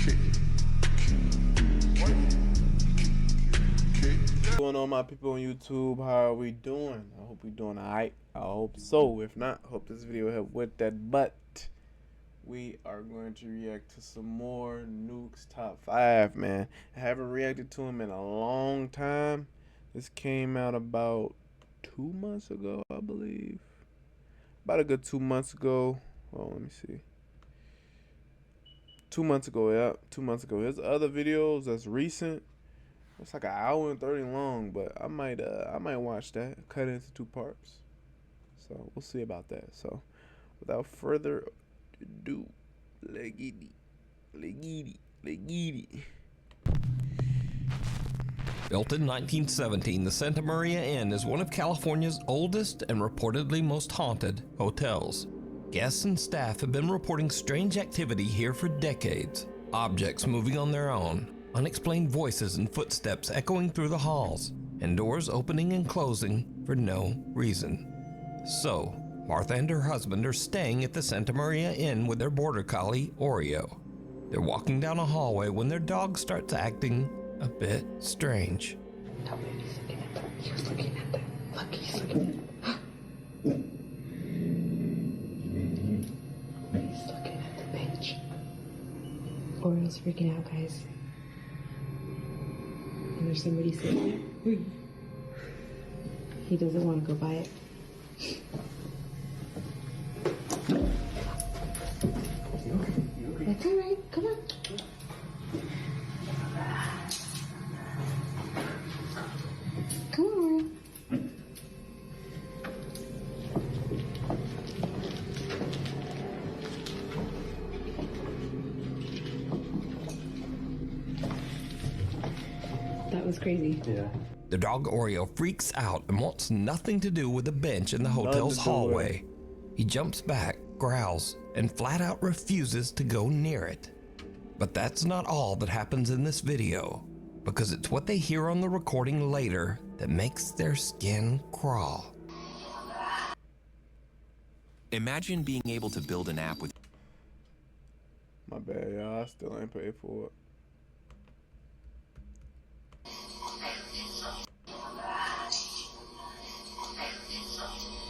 What's going on, my people on YouTube? How are we doing? I hope we're doing alright. I hope so. If not, hope this video will help with that. But we are going to react to some more Nukes top 5, man. I haven't reacted to him in a long time. This came out about 2 months ago, I believe. About a good 2 months ago. Oh, let me see. 2 months ago, yeah. 2 months ago. There's other videos that's recent. It's like an hour and 30 long, but I might watch that, cut it into 2 parts. So we'll see about that. So without further ado, legidi. Built in 1917, the Santa Maria Inn is one of California's oldest and reportedly most haunted hotels. Guests and staff have been reporting strange activity here for decades. Objects moving on their own, unexplained voices and footsteps echoing through the halls, and doors opening and closing for no reason. So, Martha and her husband are staying at the Santa Maria Inn with their border collie, Oreo. They're walking down a hallway when their dog starts acting a bit strange. Tell me he's looking at them. He was looking at them. Look, he's looking at them. He's looking at the bench. Oreo's freaking out, guys. And there's somebody sitting there. He doesn't want to go by it. That's all right. Come on. Come on. That was crazy. Yeah. The dog Oreo freaks out and wants nothing to do with the bench in the hotel's hallway. He jumps back, growls, and flat out refuses to go near it. But that's not all that happens in this video, because it's what they hear on the recording later that makes their skin crawl. Imagine being able to build an app with... My bad, y'all. I still ain't paid for it.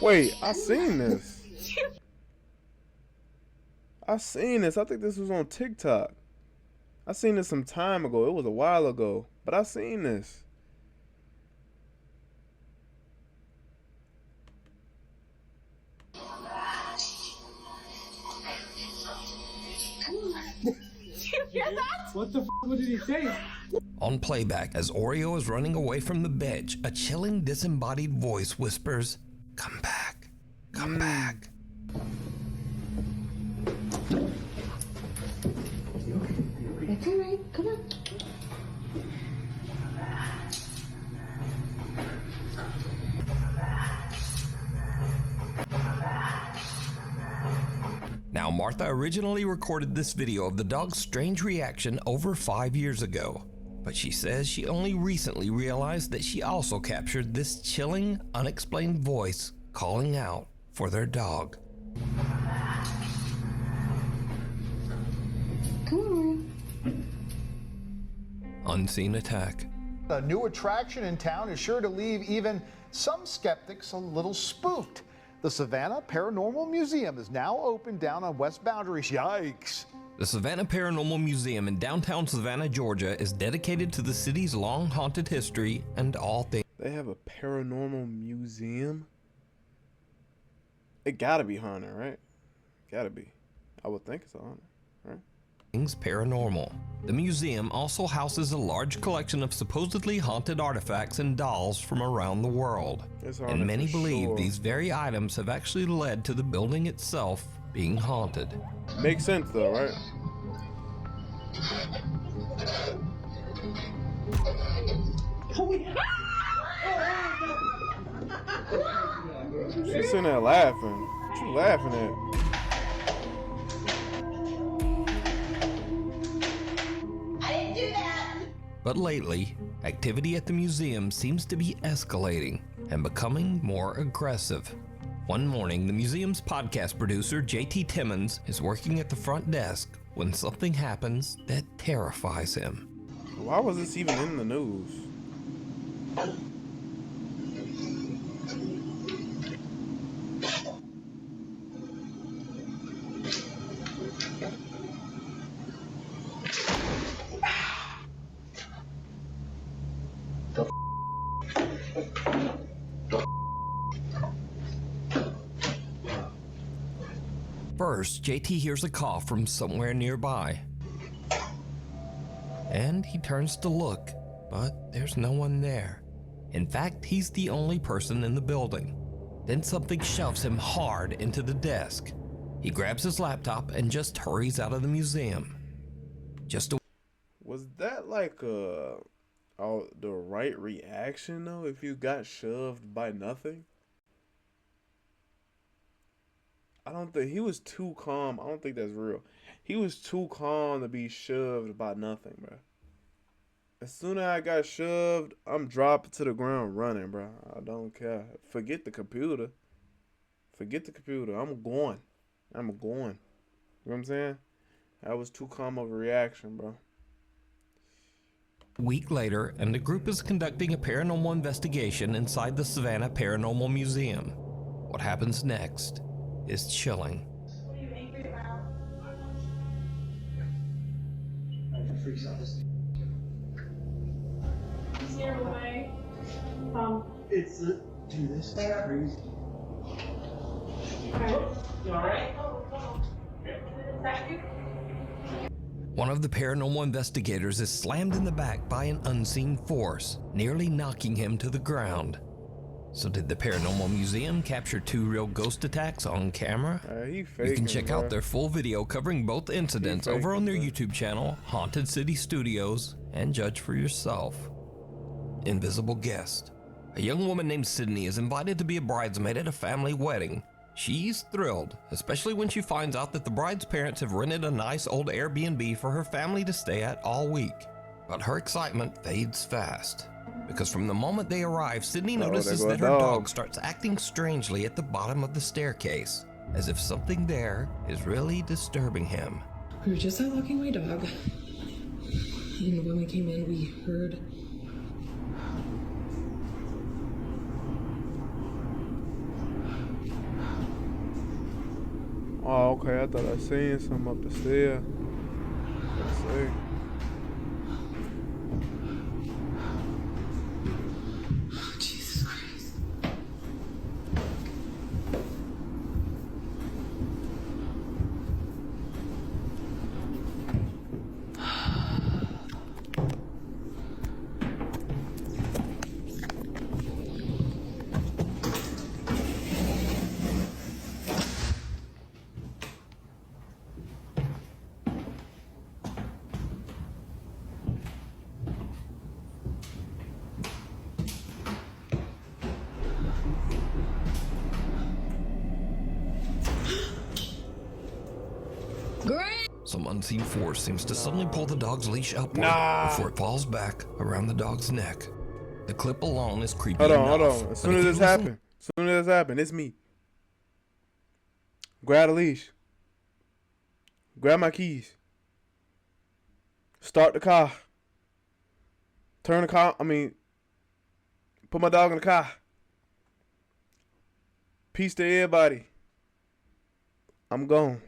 Wait, I seen this. I think this was on TikTok. I seen this some time ago. It was a while ago, but I seen this. You hear that? What the f*** what did he say? On playback, as Oreo is running away from the bench, a chilling disembodied voice whispers, "Come back, come back." That's all right. Come on. Now, Martha originally recorded this video of the dog's strange reaction over 5 years ago, but she says she only recently realized that she also captured this chilling, unexplained voice calling out for their dog. Come on. Unseen attack. A new attraction in town is sure to leave even some skeptics a little spooked. The Savannah Paranormal Museum is now open down on West Boundaries. Yikes. The Savannah Paranormal Museum in downtown Savannah, Georgia is dedicated to the city's long haunted history and all things. They have a paranormal museum? It gotta be haunted, right? Gotta be. I would think it's haunted, right? Paranormal. The museum also houses a large collection of supposedly haunted artifacts and dolls from around the world. And many believe these very items have actually led to the building itself being haunted. Makes sense though, right? She's sitting there laughing. What you laughing at? But lately, activity at the museum seems to be escalating and becoming more aggressive. One morning, the museum's podcast producer, JT Timmons, is working at the front desk when something happens that terrifies him. Why was this even in the news? First, JT hears a cough from somewhere nearby. And he turns to look, but there's no one there. In fact, he's the only person in the building. Then something shoves him hard into the desk. He grabs his laptop and just hurries out of the museum. Was that like the right reaction though if you got shoved by nothing? I don't think he was too calm. I don't think that's real. He was too calm to be shoved by nothing, bro. As soon as I got shoved, I'm dropping to the ground running, bro. I don't care. Forget the computer. Forget the computer. I'm going. You know what I'm saying? That was too calm of a reaction, bro. A week later, and the group is conducting a paranormal investigation inside the Savannah Paranormal Museum. What happens next is chilling. What are you angry about? Is there a way? It's a dude, this is crazy. You alright? Is that you? One of the paranormal investigators is slammed in the back by an unseen force, nearly knocking him to the ground. So did the Paranormal Museum capture 2 real ghost attacks on camera? He faking, You can check bro. out their full video covering both incidents over on their bro. YouTube channel, Haunted City Studios, and judge for yourself. Invisible guest. A young woman named Sydney is invited to be a bridesmaid at a family wedding. She's thrilled, especially when she finds out that the bride's parents have rented a nice old Airbnb for her family to stay at all week. But her excitement fades fast, because from the moment they arrive, Sydney notices there that go her a dog dog. starts acting strangely at the bottom of the staircase, as if something there is really disturbing him. We were just out walking my dog. And when we came in, we heard. Oh, okay. I thought I seen something up the stairs. Let's see. Jesus Christ. Some unseen force seems to suddenly pull the dog's leash upward before it falls back around the dog's neck. The clip alone is creepy Hold enough. on. As soon as this happened, it's me. Grab the leash. Grab my keys. Start the car. Turn the car. Put my dog in the car. Peace to everybody. I'm gone.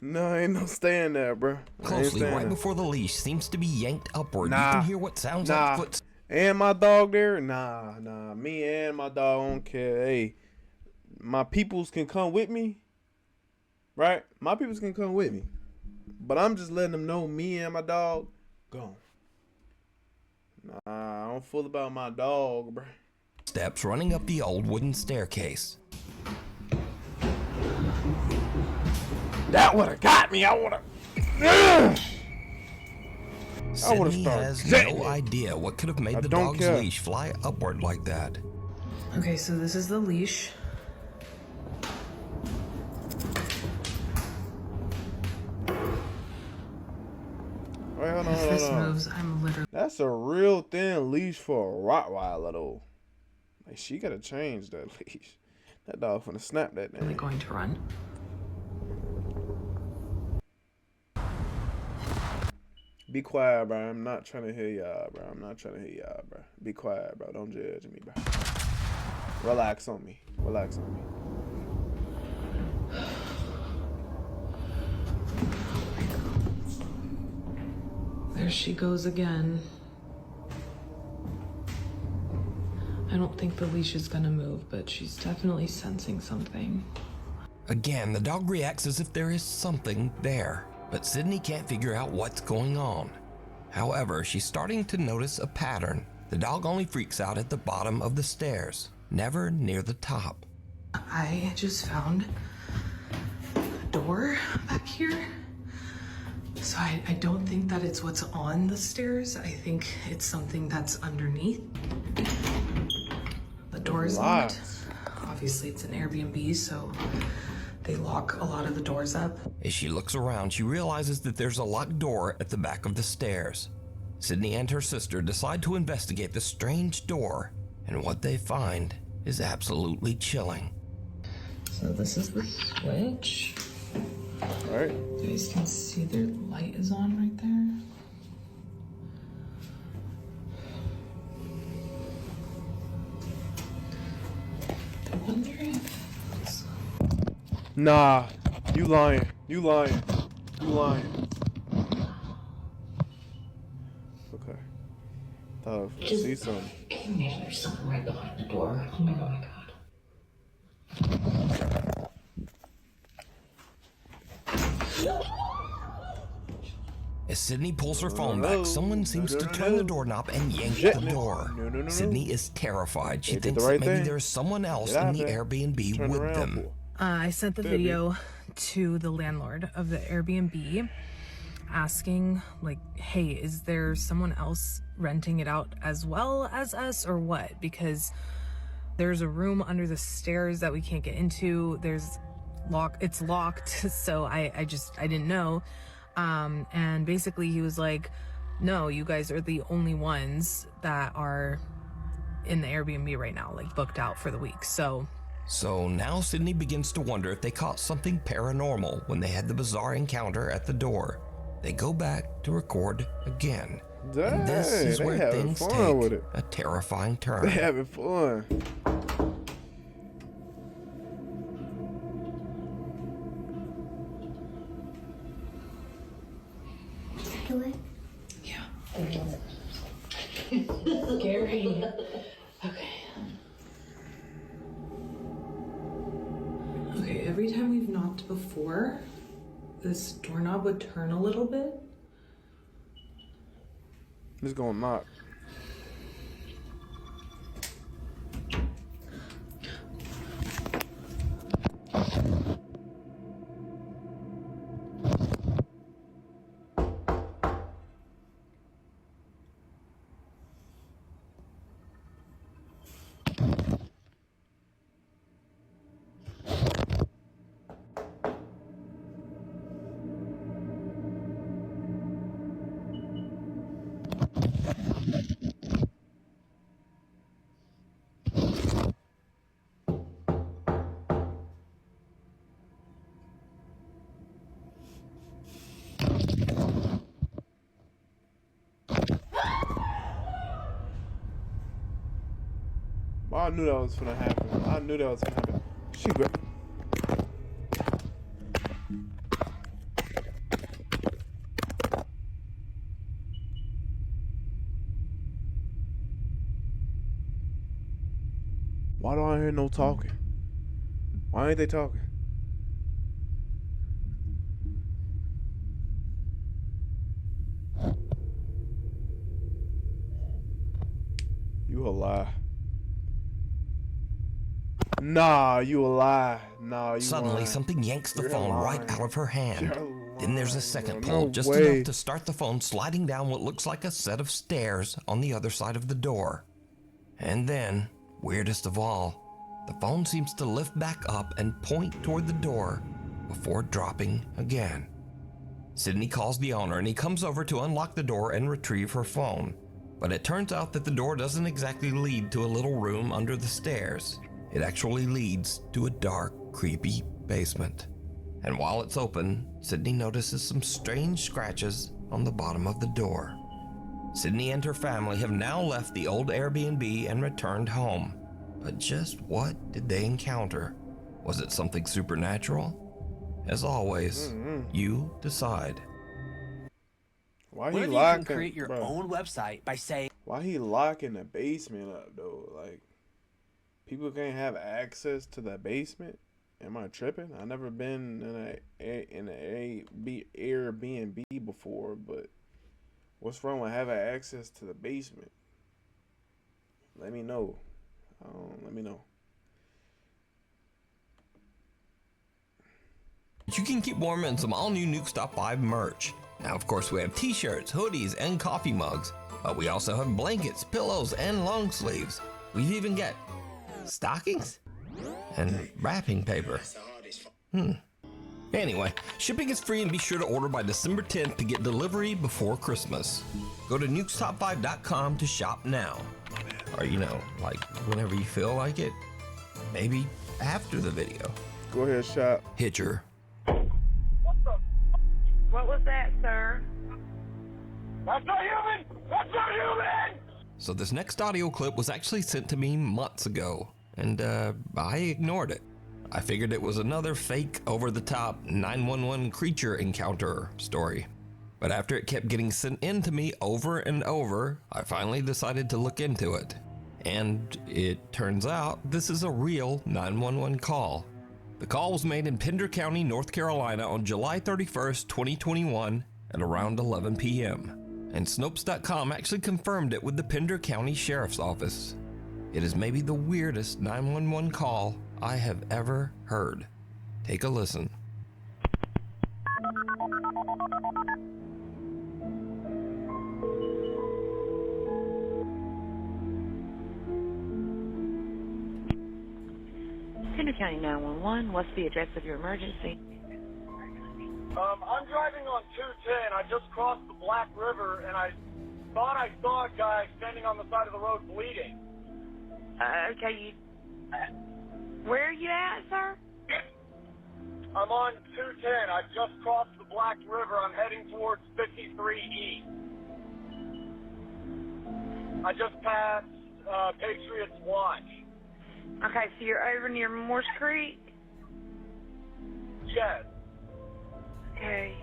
No, ain't no staying there, bro. Closely, right before the leash seems to be yanked upward. You Nah. can hear what sounds like footsteps. And my dog there? Nah. Me and my dog don't care. Hey, my peoples can come with me. Right? My peoples can come with me. But I'm just letting them know me and my dog gone. Nah, I don't fool about my dog, bro. Steps running up the old wooden staircase. That would have got me. I would have. Sydney has no idea what could have made the don't dog's care. leash fly upward like that. Okay, so this is the leash. Wait, hold If this on. moves, I'm literally That's a real thin leash for a Rottweiler, though. Like, she gotta change that leash. That dog finna snap that thing. going to run. Be quiet, bro. I'm not trying to hear y'all, bro. I'm not trying to hear y'all, bro. Be quiet, bro. Don't judge me, bro. Relax on me. Relax on me. There she goes again. I don't think the leash is gonna move, but she's definitely sensing something. Again, the dog reacts as if there is something there, but Sydney can't figure out what's going on. However, she's starting to notice a pattern. The dog only freaks out at the bottom of the stairs, never near the top. I just found a door back here. So I don't think that it's what's on the stairs. I think it's something that's underneath. The door is locked. Obviously, it's an Airbnb, so they lock a lot of the doors up. As she looks around, she realizes that there's a locked door at the back of the stairs. Sydney and her sister decide to investigate the strange door, and what they find is absolutely chilling. So this is the switch. All right. You guys can see their light is on right there. I wonder if it's... Nah, you lying. You lying. You lying. Okay. Thought I see something. Maybe there's something right behind the door. Oh my god. As Sydney pulls her phone back, someone seems to turn the doorknob and yank the door. No. Sydney is terrified. She They did thinks the right that maybe thing. there's someone else Get out in the there. Airbnb Turn with around, them. fool. I sent the video to the landlord of the Airbnb asking, like, hey, is there someone else renting it out as well as us or what? Because there's a room under the stairs that we can't get into. It's locked. So I didn't know. And basically he was like, no, you guys are the only ones that are in the Airbnb right now, like booked out for the week. So now Sydney begins to wonder if they caught something paranormal when they had the bizarre encounter at the door. They go back to record again. And this is Dang, where they having things fun with take it. a terrifying turn. They having fun. yeah. Scary. Okay. Okay, every time we've knocked before, this doorknob would turn a little bit. Just gonna knock. Well, I knew that was gonna happen. I knew that was gonna happen. She grabbed. Why don't I hear no talking? Why ain't they talking? You a lie. Nah, you a lie. Nah, you Suddenly, lying. something yanks the You're phone right lying. out of her hand. You're Then there's a lying, second bro. pull, No just way. enough to start the phone sliding down what looks like a set of stairs on the other side of the door. And then, weirdest of all, the phone seems to lift back up and point toward the door before dropping again. Sydney calls the owner and he comes over to unlock the door and retrieve her phone. But it turns out that the door doesn't exactly lead to a little room under the stairs. It actually leads to a dark, creepy basement. And while it's open, Sydney notices some strange scratches on the bottom of the door. Sydney and her family have now left the old Airbnb and returned home. But just what did they encounter? Was it something supernatural? As always, you decide. Why What he if you locking? can create your Bro, own website by saying, why he locking the basement up though? Like, people can't have access to the basement. Am I tripping? I never been in a Airbnb before, but what's wrong with having access to the basement? Let me know. Let me know. You can keep warm in some all-new Nukes Top 5 merch. Now, of course, we have t-shirts, hoodies, and coffee mugs, but we also have blankets, pillows, and long sleeves. We've even got stockings and wrapping paper. Anyway, shipping is free, and be sure to order by December 10th to get delivery before Christmas. Go to nukestop5.com to shop now. Or, you know, like whenever you feel like it. Maybe after the video. Go ahead, shop. Hitcher. What was that, sir? That's not human! That's not human! So this next audio clip was actually sent to me months ago, and I ignored it. I figured it was another fake, over-the-top 911 creature encounter story. But after it kept getting sent in to me over and over, I finally decided to look into it. And it turns out this is a real 911 call. The call was made in Pender County, North Carolina on July 31st, 2021 at around 11 p.m. And Snopes.com actually confirmed it with the Pender County Sheriff's Office. It is maybe the weirdest 911 call I have ever heard. Take a listen. Pender County 911. What's the address of your emergency? I'm driving on 210. I just crossed the Black River, and I thought I saw a guy standing on the side of the road bleeding. Okay, where are you at, sir? I'm on 210. I just crossed the Black River. I'm heading towards 53E. I just passed Patriots Watch. Okay, so you're over near Morse Creek? Yes. Okay.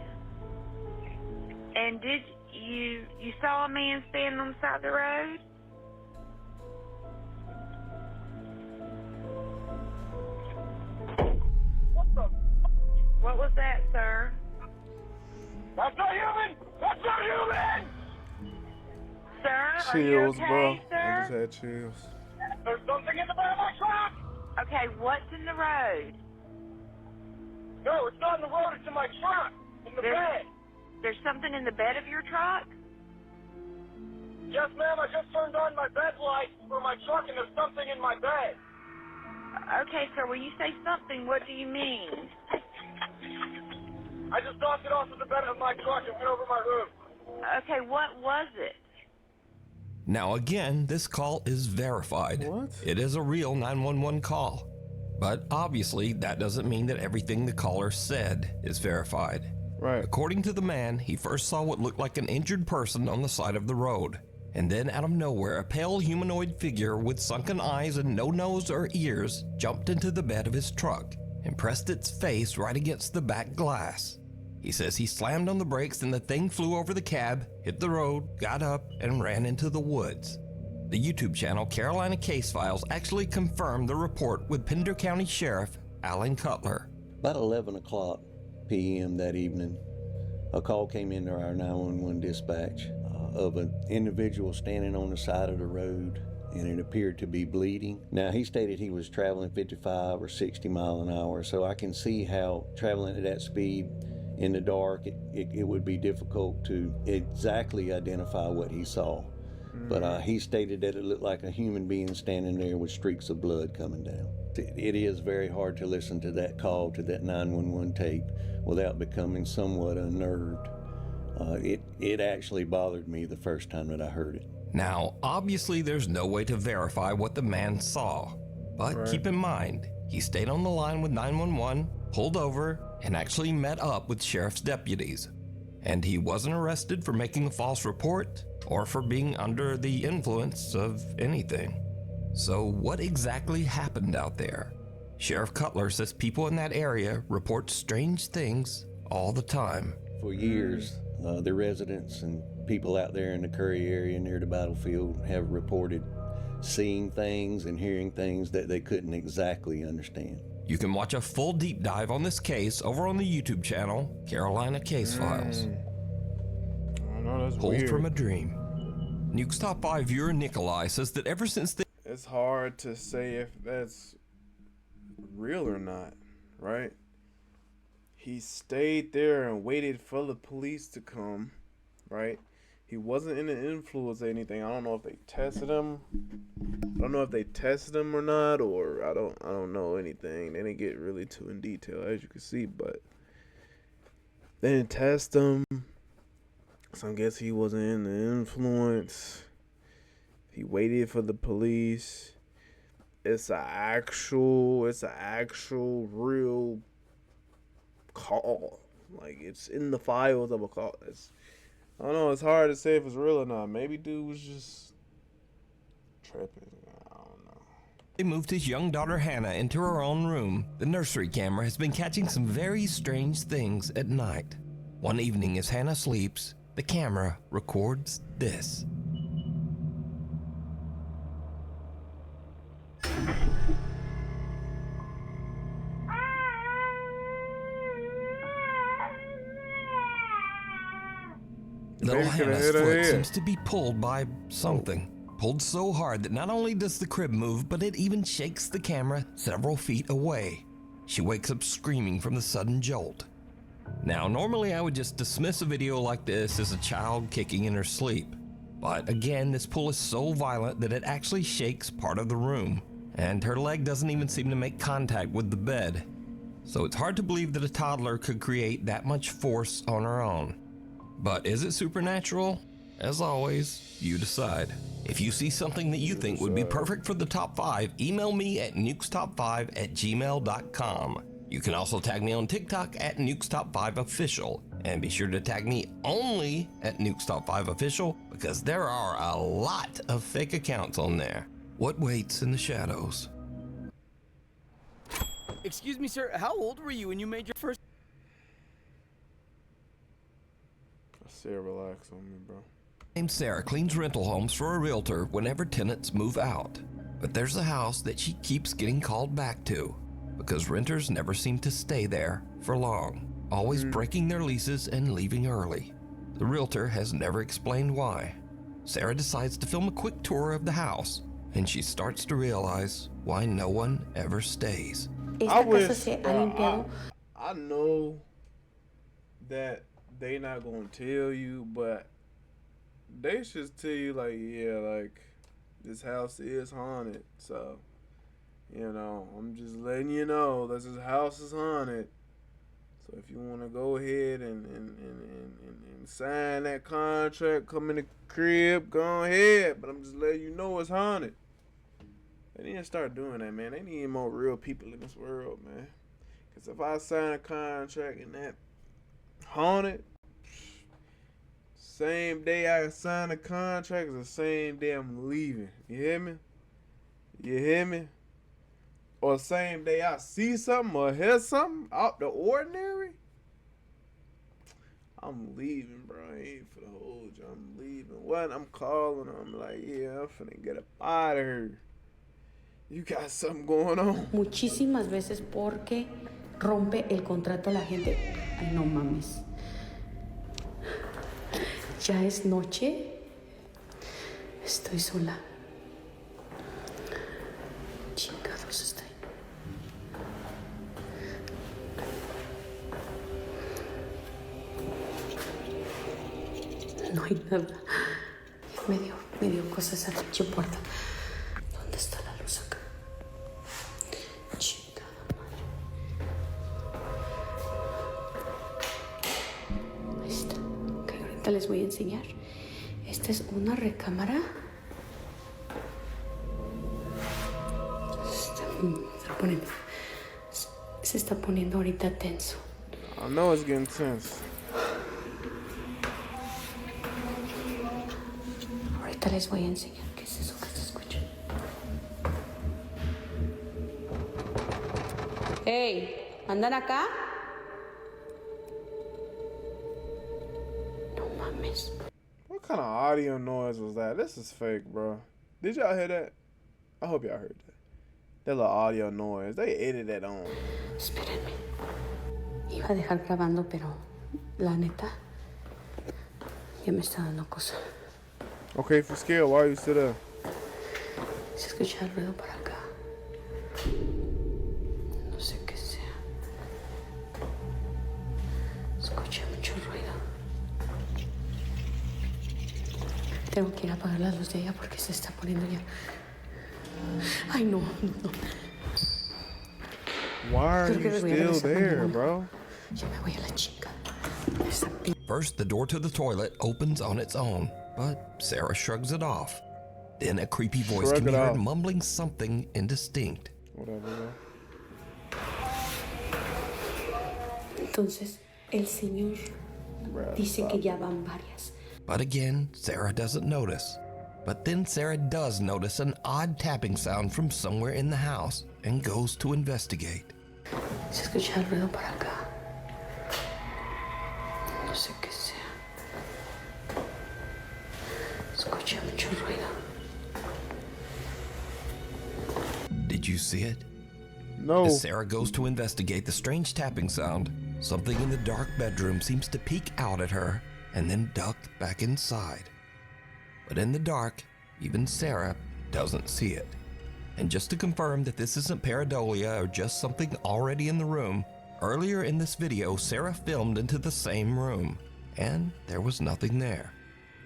And did you saw a man standing on the side of the road? What was that, sir? That's not human! That's not human! Sir, are you Chills, okay, bro. I sir? just had chills. There's something in the bed of my truck! Okay, what's in the road? No, it's not in the road. It's in my truck. In the bed. There's something in the bed of your truck? Yes, ma'am. I just turned on my bed light for my truck, and there's something in my bed. Okay, sir, when you say something, what do you mean? I just knocked it off of the bed of my truck and went over my roof. Okay, what was it? Now again, this call is verified. What? It is a real 911 call. But obviously, that doesn't mean that everything the caller said is verified. Right. According to the man, he first saw what looked like an injured person on the side of the road. And then out of nowhere, a pale humanoid figure with sunken eyes and no nose or ears jumped into the bed of his truck and pressed its face right against the back glass. He says he slammed on the brakes and the thing flew over the cab, hit the road, got up, and ran into the woods. The YouTube channel Carolina Case Files actually confirmed the report with Pender County Sheriff Alan Cutler. About 11 o'clock p.m. that evening, a call came into our 911 dispatch of an individual standing on the side of the road, and it appeared to be bleeding. Now, he stated he was traveling 55 or 60 miles an hour, so I can see how traveling at that speed in the dark, it would be difficult to exactly identify what he saw. But he stated that it looked like a human being standing there with streaks of blood coming down. It is very hard to listen to that call, to that 911 tape, without becoming somewhat unnerved. It actually bothered me the first time that I heard it. Now, obviously there's no way to verify what the man saw, but keep in mind, he stayed on the line with 911, pulled over, and actually met up with sheriff's deputies. and he wasn't arrested for making a false report or for being under the influence of anything. So what exactly happened out there? Sheriff Cutler says people in that area report strange things all the time. For years, the residents and people out there in the Curry area near the battlefield have reported seeing things and hearing things that they couldn't exactly understand. You can watch a full deep dive on this case over on the YouTube channel, Carolina Case Files. I know, that's Pulled weird. from a dream. Nukes Top 5 viewer Nikolai says that ever since the It's hard to say if that's real or not, right? He stayed there and waited for the police to come, right? He wasn't in the influence or anything. I don't know if they tested him. I don't know if they tested him or not, or I don't know anything. They didn't get really too in detail, as you can see, but they didn't test him. So I guess he wasn't in the influence. He waited for the police. It's an actual real call. Like, it's in the files of a call. I don't know, it's hard to say if it's real or not. Maybe dude was just tripping. I don't know. They moved his young daughter Hannah into her own room. The nursery camera has been catching some very strange things at night. One evening as Hannah sleeps, the camera records this. Little Hannah's foot seems to be pulled by something. Pulled so hard that not only does the crib move, but it even shakes the camera several feet away. She wakes up screaming from the sudden jolt. Now, normally I would just dismiss a video like this as a child kicking in her sleep. But again, this pull is so violent that it actually shakes part of the room. And her leg doesn't even seem to make contact with the bed. So it's hard to believe that a toddler could create that much force on her own. But is it supernatural? As always, you decide. If you see something that you think would be perfect for the top 5, email me at nukestop5@gmail.com. You can also tag me on TikTok at nukestop5official. And be sure to tag me only at nukestop5official because there are a lot of fake accounts on there. What waits in the shadows? Excuse me, sir. How old were you when you made your first... Sarah, relax on me, bro. Named Sarah cleans rental homes for a realtor whenever tenants move out. But there's a house that she keeps getting called back to because renters never seem to stay there for long, always breaking their leases and leaving early. The realtor has never explained why. Sarah decides to film a quick tour of the house, and she starts to realize why no one ever stays. I know that they not gonna tell you, but they should tell you, like, yeah, like, this house is haunted. So, you know, I'm just letting you know that this house is haunted. So if you want to go ahead and sign that contract, come in the crib, go ahead. But I'm just letting you know it's haunted. They need to start doing that, man. They need more real people in this world, man. Because if I sign a contract and that haunted, same day I sign a contract is the same day I'm leaving. You hear me? You hear me? Or same day I see something or hear something out the ordinary, I'm leaving, bro. I ain't for the whole job. I'm leaving. What? I'm calling her. I'm like, yeah, I'm finna get up out of here. You got something going on. Muchísimas veces porque rompe el contrato a la gente. Ay, no mames. Ya es noche. Estoy sola. Chingados estoy. No hay nada. Me dio cosas a la puerta. ¿Dónde está la luz acá? Chingada madre. Ahí está. Ok, ahorita les voy a enseñar. Esta es una recámara. Se está poniendo ahorita tenso. I know it's getting tense. Ahorita les voy a enseñar qué es eso que se escucha. ¡Hey! ¿Andan acá? No mames. What kind of audio noise was that? This is fake, bro. Did y'all hear that? I hope y'all heard that. That little audio noise. They edited that on. Espérenme. Iba a dejar grabando, pero la neta ya me está dando cosa. Okay, if you're scared, why are you still there? Se escucha el ruido por acá. No sé qué sea. Escuché mucho ruido. Tengo que ir a apagar la luz de ella porque se está poniendo ya. Ay, no. Why are you still there, bro? Ya me voy a la chinga. First, the door to the toilet opens on its own, but Sarah shrugs it off. Then a creepy voice Shrug can be it heard off. mumbling something indistinct. Whatever, bro. Entonces, el señor dice que ya van varias. But again, Sarah doesn't notice. But then Sarah does notice an odd tapping sound from somewhere in the house and goes to investigate. Se escucha el ruido por acá. No sé qué sea. Escucha mucho ruido. Did you see it? No. As Sarah goes to investigate the strange tapping sound, something in the dark bedroom seems to peek out at her and then duck back inside. But in the dark, even Sarah doesn't see it. And just to confirm that this isn't pareidolia or just something already in the room, earlier in this video, Sarah filmed into the same room, and there was nothing there.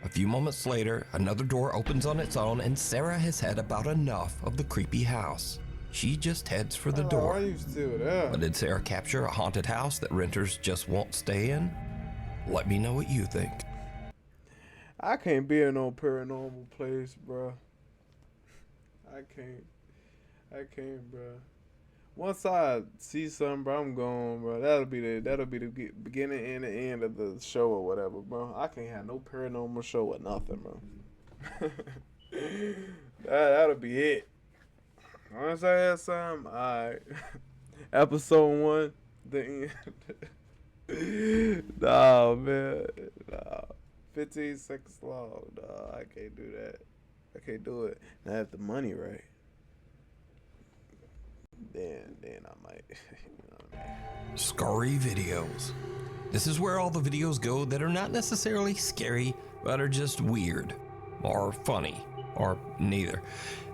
A few moments later, another door opens on its own, and Sarah has had about enough of the creepy house. She just heads for the Why door. are you still there? But did Sarah capture a haunted house that renters just won't stay in? Let me know what you think. I can't be in no paranormal place, bro. I can't, bro. Once I see something, bro, I'm gone, bro. That'll be the beginning and the end of the show or whatever, bro. I can't have no paranormal show or nothing, bro. That'll be it. Once I have something, alright. Episode 1, the end. Nah, man. Nah. 15 seconds long. Nah, I can't do that. I can't do it. Now, if the money right, then I might. You know what I mean? Scary videos. This is where all the videos go that are not necessarily scary, but are just weird, or funny, or neither.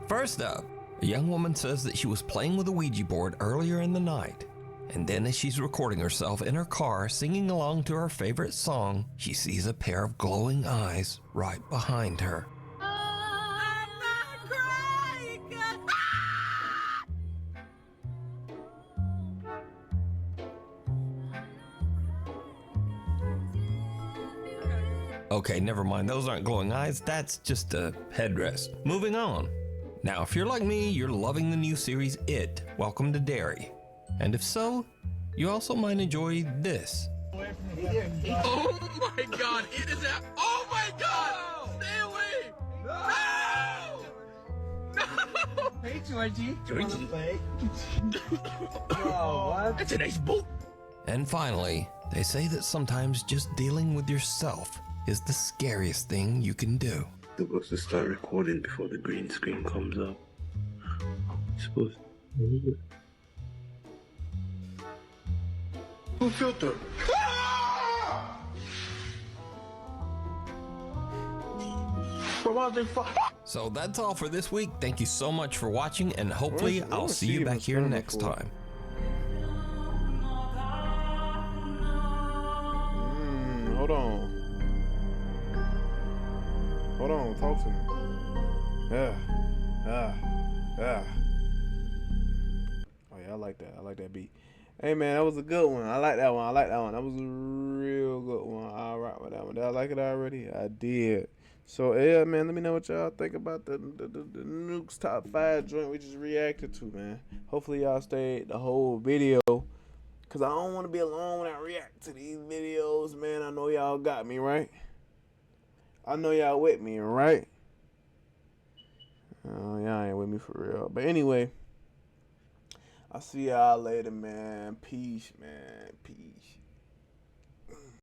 First up, a young woman says that she was playing with a Ouija board earlier in the night, and then as she's recording herself in her car singing along to her favorite song, she sees a pair of glowing eyes right behind her. Okay, never mind, those aren't glowing eyes, that's just a headrest. Moving on. Now, if you're like me, you're loving the new series It, Welcome to Derry. And if so, you also might enjoy this. Oh my god, it is that. Oh my god! Stay away! No! No! Hey, Georgie. Georgie. Oh, what? That's a nice boat. And finally, they say that sometimes just dealing with yourself is the scariest thing you can do. Supposed to start recording before the green screen comes up. Supposed. Who filter? So that's all for this week. Thank you so much for watching, and hopefully I'll see you back here next time. Hold on. Hold on, talk to me. Oh yeah, I like that. I like that beat. Hey man, that was a good one. I like that one. That was a real good one. I'll rock with that one. Did I like it already? I did. So yeah, man, let me know what y'all think about the Nukes top 5 joint we just reacted to, man. Hopefully y'all stayed the whole video, cause I don't want to be alone when I react to these videos, man. I know y'all got me, right? I know y'all with me, right? Y'all ain't with me for real. But anyway, I'll see y'all later, man. Peace, man. Peace.